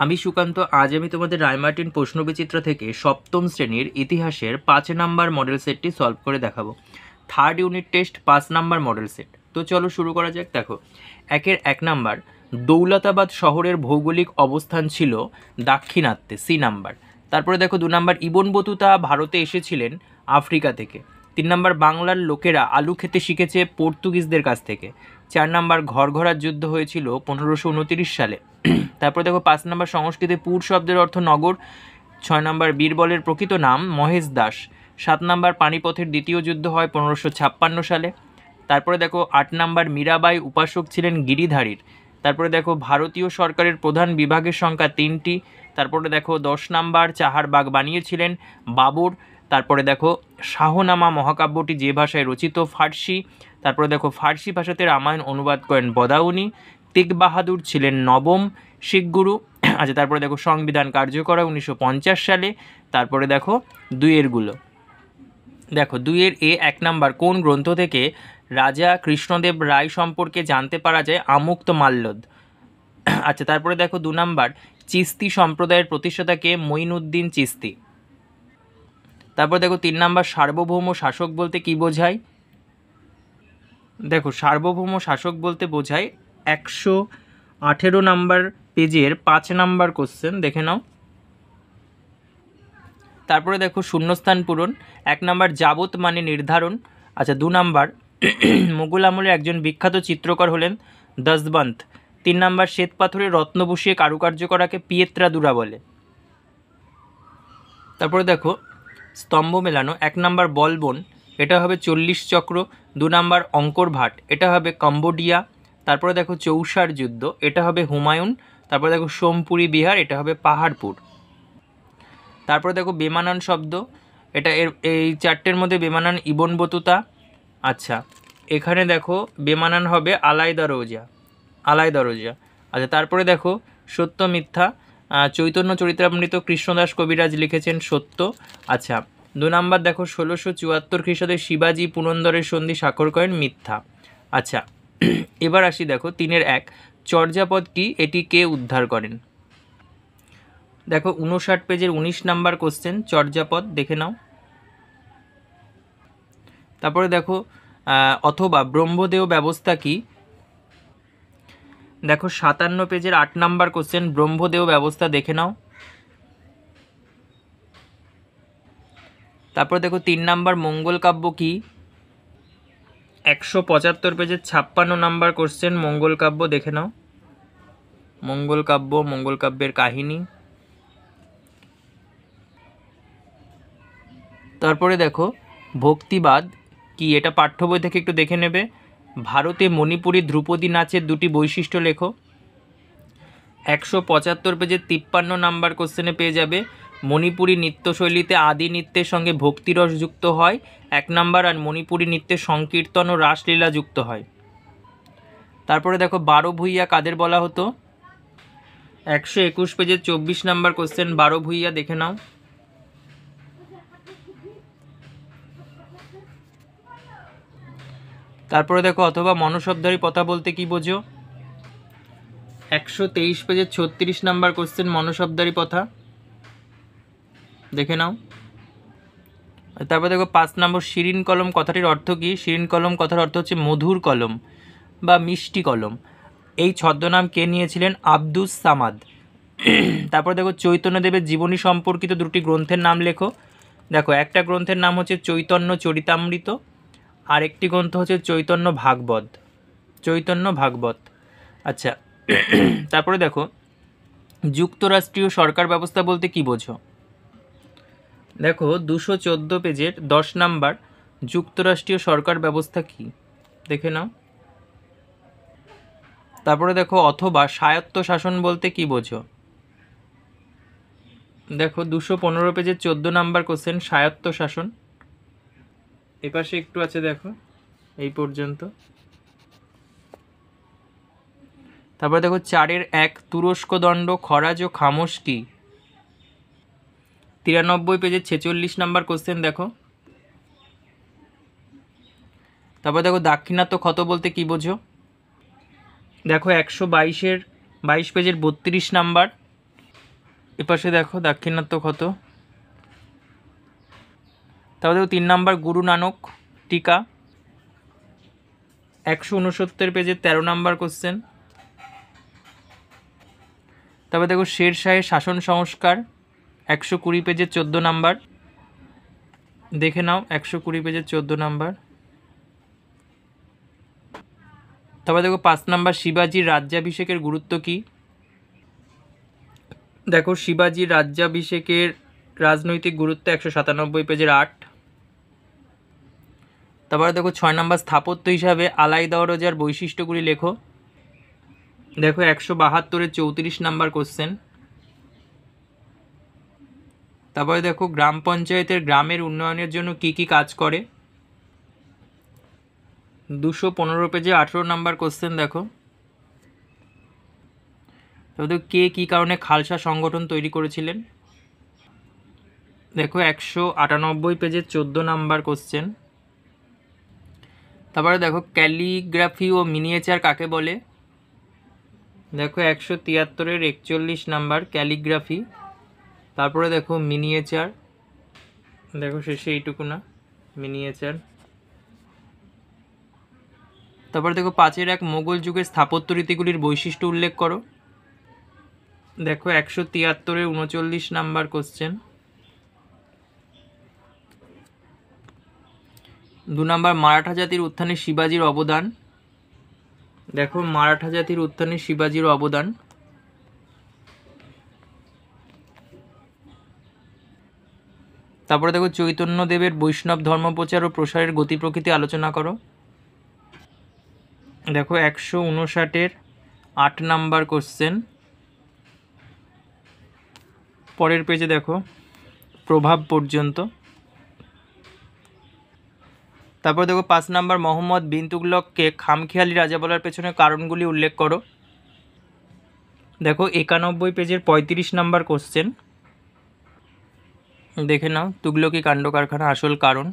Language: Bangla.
আমি সুকান্ত। আজ আমি তোমাদের রায়মার্টিন প্রশ্নবিচিত্র থেকে সপ্তম শ্রেণীর ইতিহাসের 5 নাম্বার মডেল সেটটি সলভ করে দেখাবো। Third unit test 5 number model set. তো চলো শুরু করা যাক। দেখো, 1 নাম্বার, দৌলতাবাদ শহরের ভৌগোলিক অবস্থান ছিল দাক্ষিণাত্যে, সি নাম্বার। তারপরে দেখো 2 নাম্বার, ইবন বতুতা ভারতে এসেছিলেন আফ্রিকা থেকে। 3 নাম্বার, বাংলার লোকেরা আলু খেতে শিখেছে পর্তুগিজদের কাছ থেকে। 4 নাম্বার, ঘরঘরার যুদ্ধ হয়েছিল 1529 সালে। তারপরে দেখো 5 নাম্বার, সংস্কৃতে পুর শব্দের অর্থ নগর। 6 নাম্বার, বীরবলের প্রকৃত নাম মহেশ দাস। 7 নাম্বার, পানিপথের দ্বিতীয় যুদ্ধ হয় 1556 সালে। তারপরে দেখো 8 নাম্বার, মীরাবাই উপাসক ছিলেন গিরিধারীর। তারপরে দেখো ভারতীয় সরকারের প্রধান বিভাগের সংখ্যা 3টি। তারপরে দেখো 10 নাম্বার, চাহারবাগ বানিয়েছিলেন বাবর। তারপরে দেখো শাহনামা মহাকাব্যটি যে ভাষায় রচিত, ফার্সি। তারপরে দেখো ফার্সি ভাষাতে রামায়ণ অনুবাদ করেন বদাউনি। তেগ বাহাদুর ছিলেন নবম শিখ গুরু। আচ্ছা, তারপরে দেখো সংবিধান কার্যকর হয় 1950 সালে। তারপরে দেখো দুইয়েরগুলো। দেখো 2 1 নাম্বার, কোন গ্রন্থ থেকে রাজা কৃষ্ণদেব রায় সম্পর্কে জানতে পারা যায়? আমুক্ত মাল্যদ। আচ্ছা, তারপরে দেখো 2 নাম্বার, চিস্তি সম্প্রদায়ের প্রতিষ্ঠাতাকে মঈনুদ্দিন চিস্তি। তারপর দেখো 3 নাম্বার, সার্বভৌম শাসক বলতে কি বোঝায়? দেখো সার্বভৌম শাসক বলতে বোঝায় 118 নাম্বার পেজের 5 নাম্বার কোশ্চেন, দেখে নাও। তারপরে দেখো শূন্যস্থান পূরণ। 1 নাম্বার, যাবত মানে নির্ধারণ। আচ্ছা, 2 নাম্বার, মুঘল আমলের একজন বিখ্যাত চিত্রকর হলেন দশবন্ত। 3 নাম্বার, শ্বেত পাথরের রত্ন বসিয়ে কারুকার্য করাকে পিয়েত্রাদুরা বলে। তারপরে দেখো স্তম্ভ মেলানো। 1 নাম্বার, বলবন, এটা হবে 40 চক্র। 2 নাম্বার, অঙ্কর ভাট, এটা হবে কম্বোডিয়া। তারপরে দেখো চৌসার যুদ্ধ, এটা হবে হুমায়ুন। তারপরে দেখো সোমপুরি বিহার, এটা হবে পাহাড়পুর। তারপরে দেখো বেমানান শব্দ, এটা এই চারটের মধ্যে বেমানান ইবন বতুতা। আচ্ছা, এখানে দেখো বেমানান হবে আলাই দরজা, আলাই দরজা। আচ্ছা, তারপরে দেখো সত্য মিথ্যা, চৈতন্য চরিত্রামৃত কৃষ্ণদাস কবিরাজ লিখেছেন সত্য। আচ্ছা, 2 নাম্বার দেখো 1674 খ্রিস্টাব্দে শিবাজি পুরন্দরের সন্ধি স্বাক্ষর করেন, মিথ্যা। আচ্ছা, এবার আসি দেখো 3 1, চর্যাপদ কি, এটি কে উদ্ধার করেন? দেখো 59 পেজের 19 নাম্বার কোশ্চেন, চর্যাপদ, দেখে নাও। তারপরে দেখো অথবা ব্রহ্মদেহ ব্যবস্থা কি? দেখো 57 পেজের 8 নাম্বার কোশ্চেন, ব্রহ্মদেহ ব্যবস্থা, দেখে নাও। তারপর দেখো 3 নাম্বার, মঙ্গল কাব্য কি? 175 পেজের 56 নাম্বার কোশ্চেন, মঙ্গল কাব্য, দেখে নাও। মঙ্গল কাব্য, মঙ্গল কাব্যের কাহিনী। তারপরে দেখো ভক্তিবাদ কি, এটা পাঠ্য বই থেকে একটু দেখে নেবে। ভারতে মণিপুরী ধ্রুপদী নাচের 2টি বৈশিষ্ট্য লেখো। 175 পেজের 53 নাম্বার কোশ্চেনে পেয়ে যাবে মণিপুরী নৃত্যশৈলীতে আদি নৃত্যের সঙ্গে ভক্তিরস যুক্ত হয় 1 নাম্বার, আর মণিপুরী নৃত্যে সংকীর্তন ও রাসলীলা যুক্ত হয়। তারপরে দেখো 12 ভূঁইয়া কাদের বলা হতো? 121 পেজের 24 নাম্বার কোশ্চেন, 12 ভূঁইয়া, দেখে নাও। তারপরে দেখো অথবা মনসবধারী প্রথা বলতে কি বোঝো? 123 পেজের 36 নাম্বার কোশ্চেন, মনসবধারী প্রথা, দেখে নাও। তারপর দেখো 5 নম্বর, শিরিন কলম কথাটির অর্থ কী? শিরিন কলম কথার অর্থ হচ্ছে মধুর কলম বা মিষ্টি কলম। এই ছদ্মনাম কে নিয়েছিলেন? আব্দুস সামাদ। তারপর দেখো চৈতন্যদেবের জীবনী সম্পর্কিত 2টি গ্রন্থের নাম লেখো। দেখো একটা গ্রন্থের নাম হচ্ছে চৈতন্য চরিতামৃত, আর একটি গ্রন্থ হচ্ছে চৈতন্য ভাগবত, চৈতন্য ভাগবত। আচ্ছা, তারপরে দেখো যুক্তরাষ্ট্রীয় সরকার ব্যবস্থা বলতে কি বোঝো? দেখো 214 পেজের 10 নাম্বার, যুক্তরাষ্ট্রীয় সরকার ব্যবস্থা কি, দেখে নাও। তারপরে দেখো অথবা স্বায়ত্ত শাসন বলতে কি বোঝো? দেখো 215 পেজের 14 নাম্বার কোশ্চেন, স্বায়ত্ত শাসন। এপাশে একটু আছে, দেখো এই পর্যন্ত। তারপরে দেখো 4 1, তুরস্ক দণ্ড খরাজ ও খামোশ কি? 93 পেজের 46 নাম্বার কোশ্চেন, দেখো। তারপর দেখো দাক্ষিণাত্য ক্ষত বলতে কি বোঝো? দেখো 122 পেজের 32 নাম্বার, এপাশে দেখো দাক্ষিণাত্য ক্ষত। তারপর দেখো 3 নাম্বার গুরু নানক টিকা, 169 পেজের 13 নাম্বার কোশ্চেন। তারপর দেখো শের শাহের শাসন সংস্কার, 120 পেজের 14 নাম্বার। দেখে নাও 120 পেজের 14 নাম্বার। তারপর দেখো 5 নাম্বার শিবাজির রাজ্যাভিষেকের গুরুত্ব কী। দেখো শিবাজির রাজ্যাভিষেকের রাজনৈতিক গুরুত্ব 197 পেজের 8। তারপরে দেখো 6 নাম্বার স্থাপত্য হিসাবে আলাই দরজার বৈশিষ্ট্যগুলি লেখো। দেখো 172-এর 34 নাম্বার কোশ্চেন। তারপরে দেখো গ্রাম পঞ্চায়েতের গ্রামের উন্নয়নের জন্য কি কি কাজ করে। 215 পেজে 18 নাম্বার কোশ্চেন দেখো। তারপরে দেখো কে কী কারণে খালসা সংগঠন তৈরি করেছিলেন। দেখো 198 পেজের 14 নাম্বার কোশ্চেন। তারপরে দেখো ক্যালিগ্রাফি ও মিনিয়েচার কাকে বলে। দেখো 173-এর 41 নাম্বার ক্যালিগ্রাফি। তারপরে দেখো মিনিয়েচার, দেখো শেষে এইটুকু না মিনিয়েচার। তারপরে দেখো 5-এর 1 মোগল যুগের স্থাপত্য রীতিগুলির বৈশিষ্ট্য উল্লেখ করো। দেখো 173-এর 39 নাম্বার কোশ্চেন। 2 নাম্বার মারাঠা জাতির উত্থানে শিবাজির অবদান। দেখো মারাঠা জাতির উত্থানে শিবাজির অবদান। তারপরে দেখো চৈতন্যদেবের বৈষ্ণব ধর্মপ্রচার ও প্রসারের গতি প্রকৃতি আলোচনা করো। দেখো 159-এর 8 নাম্বার কোশ্চেন। পরের পেজে দেখো প্রভাব পর্যন্ত। তারপর দেখো 5 নাম্বার মোহাম্মদ বিন তুগলককে খামখেয়ালি রাজা বলার পেছনে কারণগুলি উল্লেখ করো। দেখো 91 পেজের 35 নাম্বার কোশ্চেন। দেখে নাও তুগলকি কাণ্ড কারখানা আসল কারণ।